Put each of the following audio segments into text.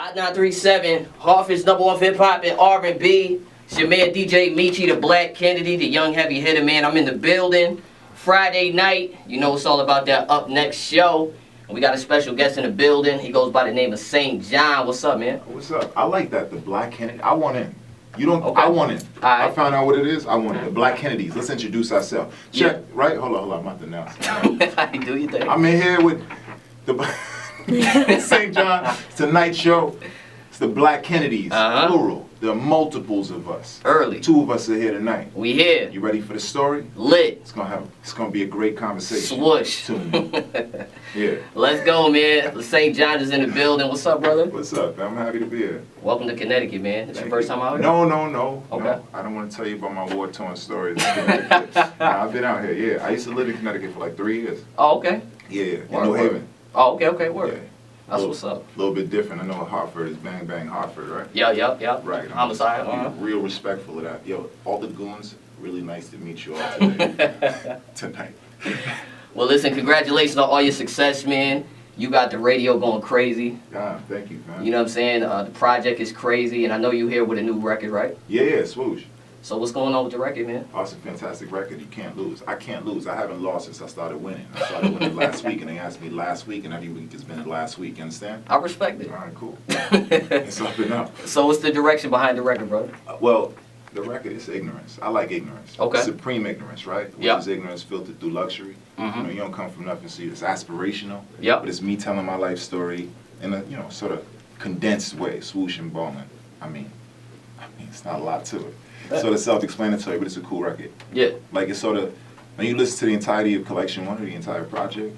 Hot 937, Hartford's #1 hip hop and R&B. It's your man DJ Michi, the Black Kennedy, the young heavy hitter, man. I'm in the building. Friday night, you know it's all about that Up Next show. And we got a special guest in the building. He goes by the name of St. John. What's up, man? What's up? I like that, the Black Kennedy. I want in. You don't, Okay. I want in. Right. I found out what it is. I want in. The Black Kennedys. Let's introduce ourselves. Check, right? Hold on, I'm about to announce. Do your thing. I'm in here with the St. John Tonight Show. It's the Black Kennedys, plural. There are multiples of us. Early. 2 of us are here tonight. We here. You ready for the story? Lit. It's gonna be a great conversation. Swoosh. Tune in. Yeah. Let's go, man. St. John is in the building. What's up, brother? What's up? I'm happy to be here. Welcome to Connecticut, man. It's your Thank first you. time out here? No. Okay. No, I don't want to tell you about my war-torn stories. Nah, I've been out here, yeah. I used to live in Connecticut for like 3 years. Oh, okay. Yeah, in Word, New word. Haven. Oh, okay, word. Yeah. That's what's up. A little bit different. I know Hartford is bang bang Hartford, right? Yeah. Right. Homicide. I'm real respectful of that. Yo, all the goons, really nice to meet you all today. Tonight. Well, listen, congratulations on all your success, man. You got the radio going crazy. God, thank you, man. You know what I'm saying? The project is crazy, and I know you're here with a new record, right? Yeah, Swooooosh. So what's going on with the record, man? Oh, it's a fantastic record. You can't lose. I can't lose. I haven't lost since I started winning. I started winning last week, and they asked me last week, and every week has been the last week. You understand? I respect it. All right, cool. It's up and up. So what's the direction behind the record, brother? Well, the record is ignorance. I like ignorance. Okay. Supreme ignorance, right? Which Yep. is ignorance filtered through luxury. You know, you don't come from nothing, so it's aspirational. Yep. But it's me telling my life story in a, sort of condensed way, swoosh and balling. I mean, it's not a lot to it. Sort of self-explanatory, but it's a cool record. Yeah. Like it's sort of, when you listen to the entirety of Collection 1 or the entire project,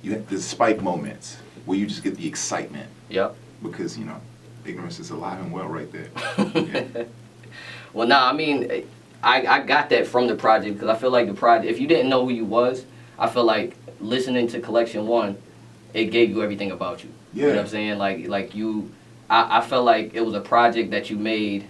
you have the spike moments where you just get the excitement. Yep. Because, ignorance is alive and well right there. Yeah. Well, nah, I mean, I got that from the project because I feel like the project, if you didn't know who you was, I feel like listening to Collection 1, it gave you everything about you. Yeah. You know what I'm saying? Like you, I felt like it was a project that you made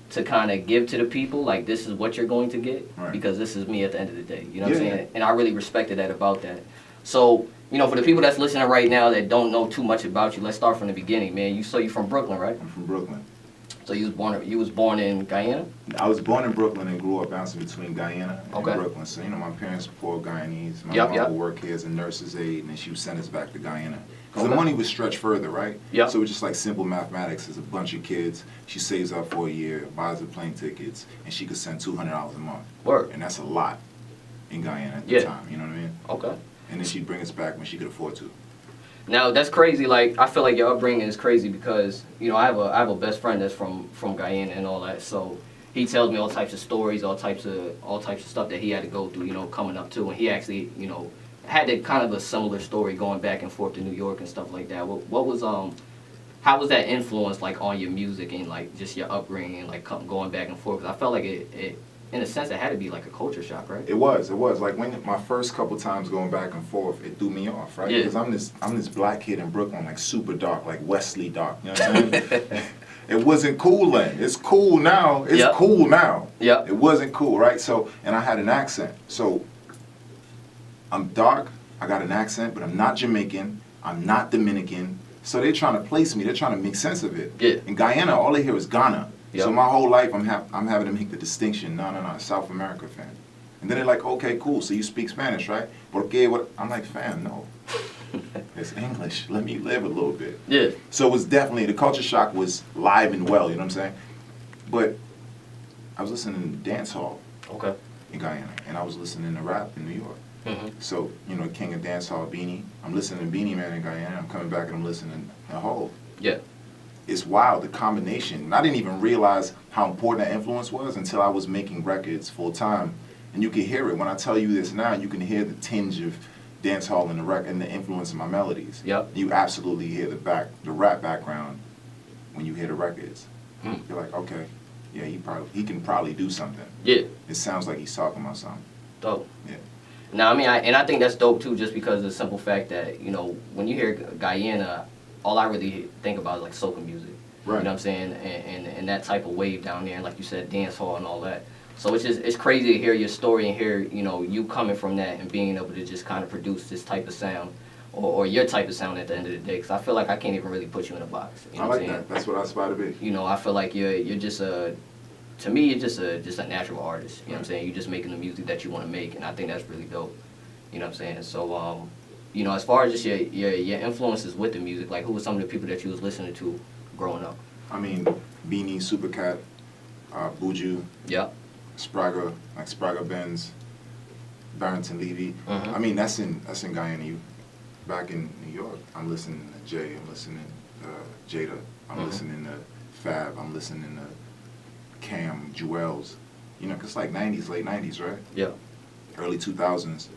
to kind of give to the people, like this is what you're going to get, Right. because this is me at the end of the day. You know what Yeah. I'm saying? And I really respected that about that. So, for the people that's listening right now that don't know too much about you, let's start from the beginning, man. You from Brooklyn, right? I'm from Brooklyn. So you was born in Guyana? I was born in Brooklyn and grew up bouncing between Guyana and Okay. Brooklyn. So, my parents were poor Guyanese. My Yep, mom yep. would work here as a nurse's aide, and then she would send us back to Guyana. Because Okay. the money would stretch further, right? Yep. So it was just like simple mathematics. There's a bunch of kids. She saves up for a year, buys the plane tickets, and she could send $200 a month. Word. And that's a lot in Guyana at the Yeah. time, you know what I mean? Okay. And then she'd bring us back when she could afford to. Now that's crazy. Like I feel like your upbringing is crazy because I have a best friend that's from Guyana and all that. So he tells me all types of stories, all types of stuff that he had to go through, coming up too. And he actually, had a kind of a similar story going back and forth to New York and stuff like that. What was how was that influence like on your music and like just your upbringing and like going back and forth? 'Cause I felt like it in a sense it had to be like a culture shock, right? It was. Like when my first couple times going back and forth, it threw me off, right? Yeah. Because I'm this black kid in Brooklyn, like super dark, like Wesley dark. You know what I'm saying? It wasn't cool then. It's cool now. It's Yep. cool now. Yep. It wasn't cool, right? So, and I had an accent. So, I'm dark. I got an accent, but I'm not Jamaican. I'm not Dominican. So they're trying to place me. They're trying to make sense of it. Yeah. In Guyana, all they hear is Ghana. Yep. So my whole life, I'm having to make the distinction. No, South America, fam. And then they're like, okay, cool. So you speak Spanish, right? Porque what? I'm like, fam, no. It's English. Let me live a little bit. Yeah. So it was definitely, the culture shock was live and well, you know what I'm saying? But I was listening to dance hall Okay. in Guyana, and I was listening to rap in New York. Mm-hmm. So, King of Dance Hall, Beanie. I'm listening to Beanie Man in Guyana. I'm coming back and I'm listening to Hov. Yeah. It's wild, the combination. And I didn't even realize how important that influence was until I was making records full time. And you can hear it. When I tell you this now, you can hear the tinge of dance hall in the record and the influence of my melodies. Yep. You absolutely hear the rap background when you hear the records. You're like, okay, yeah, he can probably do something. Yeah. It sounds like he's talking about something. Dope. Yeah. Now, I mean, I think that's dope too, just because of the simple fact that when you hear Guyana, all I really think about is like soca music. Right. You know what I'm saying? And that type of wave down there, and like you said, dance hall and all that. So it's crazy to hear your story and hear you coming from that and being able to just kind of produce this type of sound or your type of sound at the end of the day. Because I feel like I can't even really put you in a box. You know I what like I'm saying? that. That's what I aspire to be. You know, I feel like you're just to me, you're just a natural artist. You know what I'm saying? You're just making the music that you want to make, and I think that's really dope. You know what I'm saying? So, you know, as far as just your influences with the music, like who were some of the people that you was listening to growing up? I mean, Beanie, Supercat, Buju, Yeah. Sprague, like Sprague Benz, Barrington Levy. Mhm. I mean, that's in Guyana. Back in New York, I'm listening to Jay, I'm listening to Jada, I'm listening to Fab, I'm listening to Cam, Jewels. You know, 'cause it's like 90s, late 90s, right? Yeah. Early 2000s.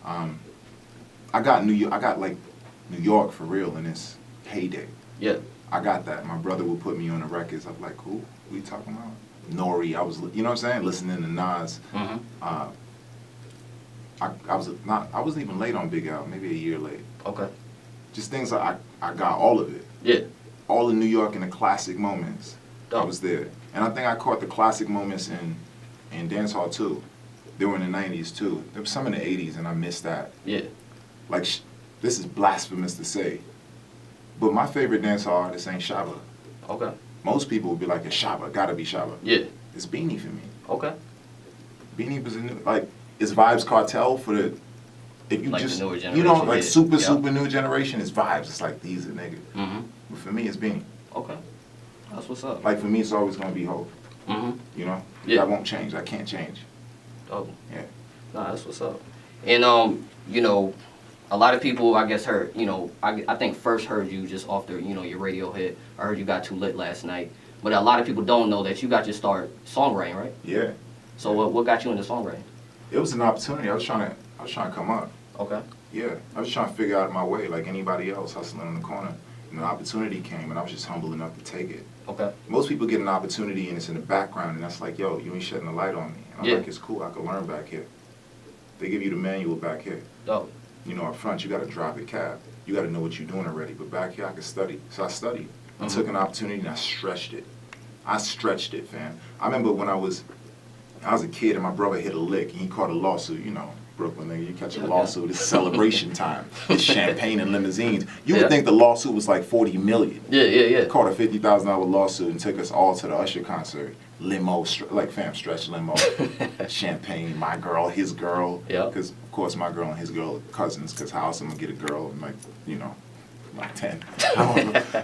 I got like New York for real in its heyday. Yeah. I got that. My brother would put me on the records. I'm like, who? What are you talking about? Nori. I was, you know what I'm saying? Listening to Nas. Mhm. I wasn't even late on Big Al. Maybe a year late. Okay. Just things like I got all of it. Yeah. All in New York and the classic moments. I Dope. was there, and I think I caught the classic moments in dance hall too. They were in the 90s too. There was some in the 80s, and I missed that. Yeah. Like, this is blasphemous to say, but my favorite dance hall artist ain't Shabba. Okay. Most people would be like, it's Shabba, gotta be Shabba. Yeah. It's Beanie for me. Okay. Beanie was like, it's Vibes Cartel for the, if you Like the just, newer you know, generation, like yeah. super, Yep. super new generation, it's Vibes. It's like, these are niggas. Mhm. But for me, it's Beanie. Okay. That's what's up. Like, for me, it's always gonna be Hope. Mhm. You know? Yeah. That won't change. I can't change. Dope. Yeah. Nah, that's what's up. And you know, a lot of people, I guess, heard, you know, I think first heard you just off the, you know, your radio hit. I heard you got too lit last night. But a lot of people don't know that you got your start songwriting, right? Yeah. So what got you into songwriting? It was an opportunity. I was trying to come up. Okay. Yeah. I was trying to figure out my way like anybody else hustling in the corner. And an opportunity came, and I was just humble enough to take it. Okay. Most people get an opportunity, and it's in the background, and that's like, yo, you ain't shedding the light on me. And I'm Yeah. like, it's cool. I can learn back here. They give you the manual back here. Dope. You know, up front, you got to drop it cab. You got to know what you're doing already. But back here, I can study. So I studied. I took an opportunity, and I stretched it. I stretched it, fam. I remember when I was a kid, and my brother hit a lick, and he caught a lawsuit. You know, Brooklyn nigga, you catch a lawsuit, it's celebration time. It's champagne and limousines. You would think the lawsuit was like $40 million. Yeah. Caught a $50,000 lawsuit and took us all to the Usher concert. Limo, stretch limo, champagne, my girl, his girl. Yeah. Because, of course, my girl and his girl are cousins, because how else am I going to get a girl in, like, you know, like 10.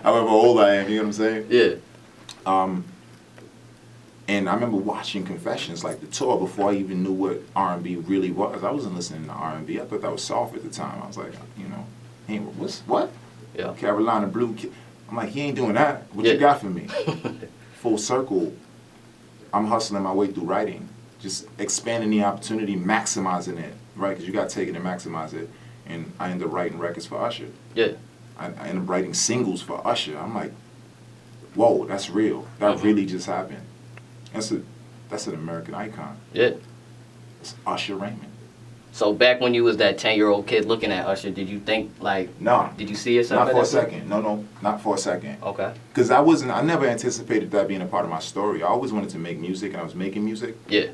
However old I am, you know what I'm saying? Yeah. And I remember watching Confessions, like the tour, before I even knew what R&B really was. I wasn't listening to R&B. I thought that was soft at the time. I was like, you know, he ain't, what? Yeah. Carolina Blue. I'm like, he ain't doing that. What you got for me? Full circle, I'm hustling my way through writing, just expanding the opportunity, maximizing it, right? Because you got to take it and maximize it. And I ended up writing records for Usher. Yeah. I ended up writing singles for Usher. I'm like, whoa, that's real. That really just happened. That's an American icon. Yeah. It's Usher Raymond. So back when you was that 10-year-old kid looking at Usher, did you think like? No. Did you see yourself? Not at for a that point? second. No, not for a second. Okay. Because I never anticipated that being a part of my story. I always wanted to make music, and I was making music. Yeah.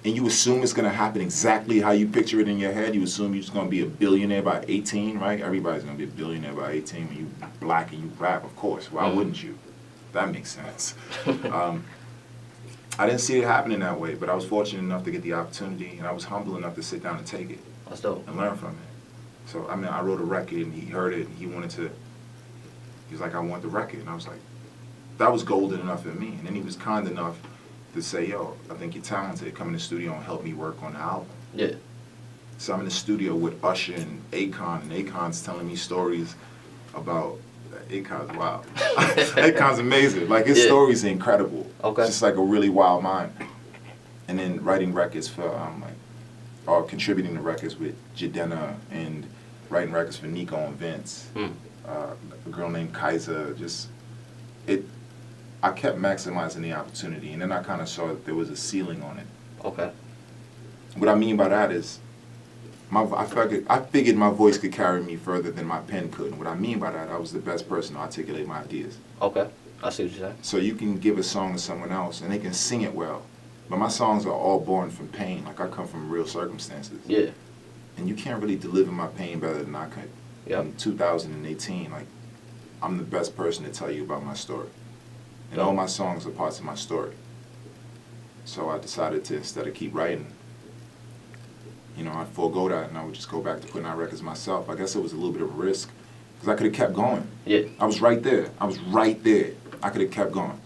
And you assume it's going to happen exactly how you picture it in your head. You assume you're just going to be a billionaire by 18, right? Everybody's going to be a billionaire by 18 when you black and you rap, of course. Why wouldn't you? That makes sense. I didn't see it happening that way, but I was fortunate enough to get the opportunity, and I was humble enough to sit down and take it. That's dope. And learn from it. So, I mean, I wrote a record, and he heard it, and he was like, I want the record. And I was like, that was golden enough for me. And then he was kind enough to say, yo, I think you're talented. Come in the studio and help me work on the album. Yeah. So I'm in the studio with Usher and Akon, and Akon's telling me stories about, Akon's wild. Akon's amazing. Like, his stories are incredible. Okay. It's just like a really wild mind. And then writing records for, or contributing to records with Jadena, and writing records for Nico and Vince. A girl named Kaiser. I kept maximizing the opportunity, and then I kind of saw that there was a ceiling on it. Okay. What I mean by that is, I figured my voice could carry me further than my pen could. And what I mean by that, I was the best person to articulate my ideas. Okay. I see what you're saying. So you can give a song to someone else, and they can sing it well. But my songs are all born from pain. Like, I come from real circumstances. Yeah. And you can't really deliver my pain better than I could. Yep. in 2018, like, I'm the best person to tell you about my story. And all my songs are parts of my story. So I decided to, instead of keep writing, you know, I'd forego that and I would just go back to putting out records myself. I guess it was a little bit of a risk because I could have kept going. Yeah. I was right there. I was right there. I could have kept going.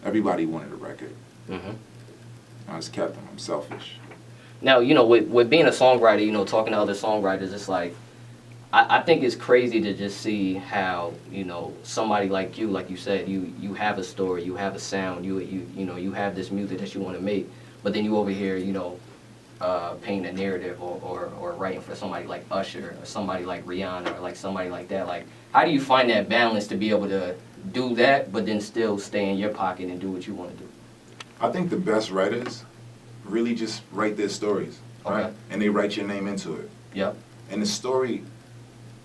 Everybody wanted a record. Mm-hmm. I just kept them. I'm selfish. Now, you know, with being a songwriter, you know, talking to other songwriters, it's like, I think it's crazy to just see how, you know, somebody like you said, you have a story, you have a sound, you know, you have this music that you want to make, but then you over here, you know, painting a narrative or writing for somebody like Usher or somebody like Rihanna or like somebody like that. Like, how do you find that balance to be able to do that, but then still stay in your pocket and do what you want to do? I think the best writers really just write their stories, right? Okay. And they write your name into it. Yep. And the story,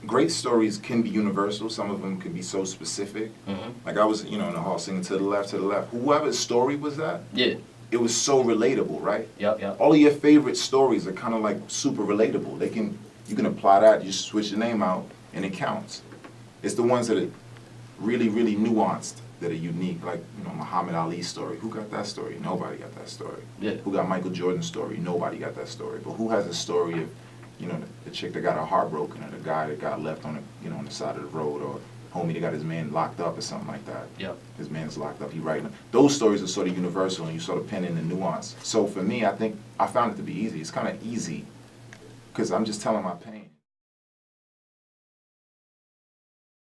great stories can be universal. Some of them can be so specific. Mm-hmm. Like I was, you know, in the hall singing to the left, to the left. Whoever's story was that, Yeah. it was so relatable, right? Yep. All of your favorite stories are kind of like super relatable. You can apply that, you switch the name out, and it counts. It's the ones that are really, really nuanced, that are unique. Like, you know, Muhammad Ali's story. Who got that story? Nobody got that story. Yeah. Who got Michael Jordan's story? Nobody got that story. But who has a story of, you know, the chick that got her heart broken, or the guy that got left on the, you know, on the side of the road, or homie that got his man locked up or something like that. Yep. His man's locked up, he writing them. Those stories are sort of universal, and you sort of pen in the nuance. So for me, I think I found it to be easy. It's kind of easy because I'm just telling my pain.